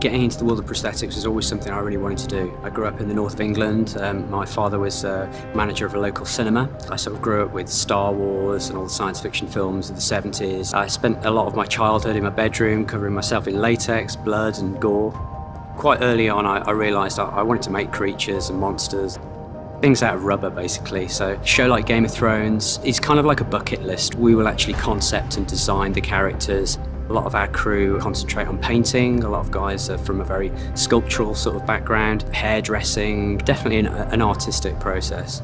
Getting into the world of prosthetics was always something I really wanted to do. I grew up in the north of England. My father was manager of a local cinema. I sort of grew up with Star Wars and all the science fiction films of the 70s. I spent a lot of my childhood in my bedroom covering myself in latex, blood and gore. Quite early on I realised I wanted to make creatures and monsters. Things out of rubber, basically. So a show like Game of Thrones is kind of like a bucket list. We will actually concept and design the characters. A lot of our crew concentrate on painting. A lot of guys are from a very sculptural sort of background, hairdressing, definitely an artistic process.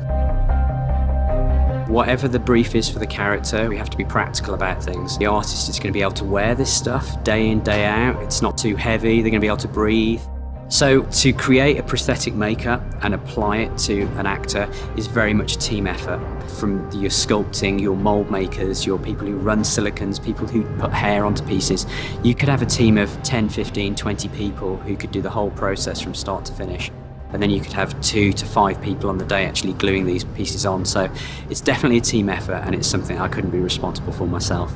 Whatever the brief is for the character, we have to be practical about things. The artist is going to be able to wear this stuff day in, day out. It's not too heavy, they're going to be able to breathe. So to create a prosthetic makeup and apply it to an actor is very much a team effort. From your sculpting, your mold makers, your people who run silicons, people who put hair onto pieces. You could have a team of 10, 15, 20 people who could do the whole process from start to finish. And then you could have 2 to 5 people on the day actually gluing these pieces on. So it's definitely a team effort, and it's something I couldn't be responsible for myself.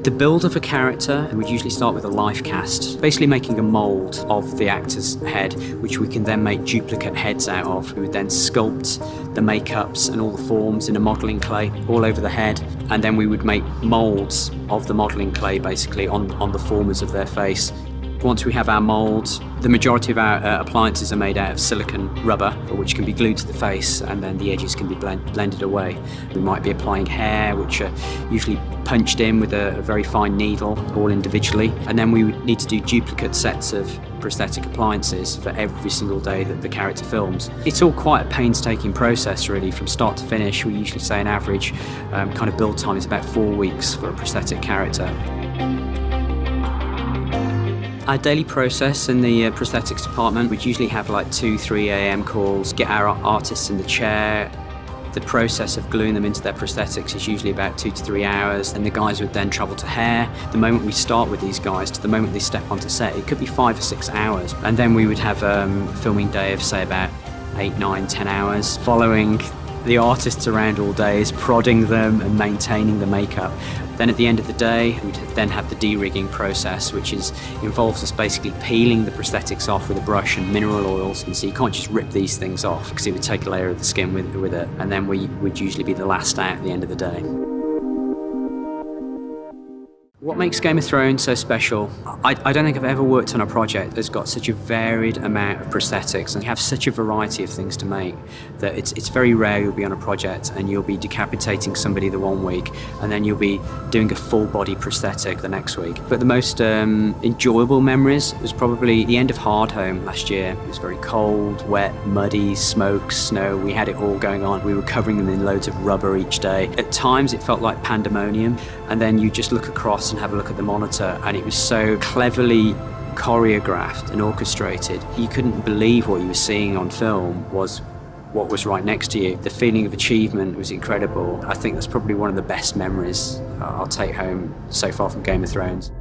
The build of a character would usually start with a life cast, basically making a mould of the actor's head, which we can then make duplicate heads out of. We would then sculpt the makeups and all the forms in a modelling clay all over the head, and then we would make moulds of the modelling clay basically on the formers of their face. Once we have our moulds, the majority of our appliances are made out of silicone rubber, which can be glued to the face, and then the edges can be blended away. We might be applying hair, which are usually punched in with a very fine needle, all individually. And then we would need to do duplicate sets of prosthetic appliances for every single day that the character films. It's all quite a painstaking process, really, from start to finish. We usually say an average kind of build time is about 4 weeks for a prosthetic character. Our daily process in the prosthetics department, we'd usually have like 2-3 a.m. calls, get our artists in the chair. The process of gluing them into their prosthetics is usually about 2 to 3 hours, and the guys would then travel to hair. The moment we start with these guys to the moment they step onto set, it could be 5 or 6 hours. And then we would have a filming day of say about 8, 9, 10 hours, following the artists around all day, prodding them and maintaining the makeup. Then at the end of the day, we'd then have the de-rigging process, which involves us basically peeling the prosthetics off with a brush and mineral oils. And so you can't just rip these things off because it would take a layer of the skin with it. And then we would usually be the last out at the end of the day. What makes Game of Thrones so special? I don't think I've ever worked on a project that's got such a varied amount of prosthetics and have such a variety of things to make that it's very rare you'll be on a project and you'll be decapitating somebody the one week and then you'll be doing a full body prosthetic the next week. But the most enjoyable memories was probably the end of Hardhome last year. It was very cold, wet, muddy, smoke, snow. We had it all going on. We were covering them in loads of rubber each day. At times it felt like pandemonium, and then you just look across and have a look at the monitor, and it was so cleverly choreographed and orchestrated. You couldn't believe what you were seeing on film was what was right next to you. The feeling of achievement was incredible. I think that's probably one of the best memories I'll take home so far from Game of Thrones.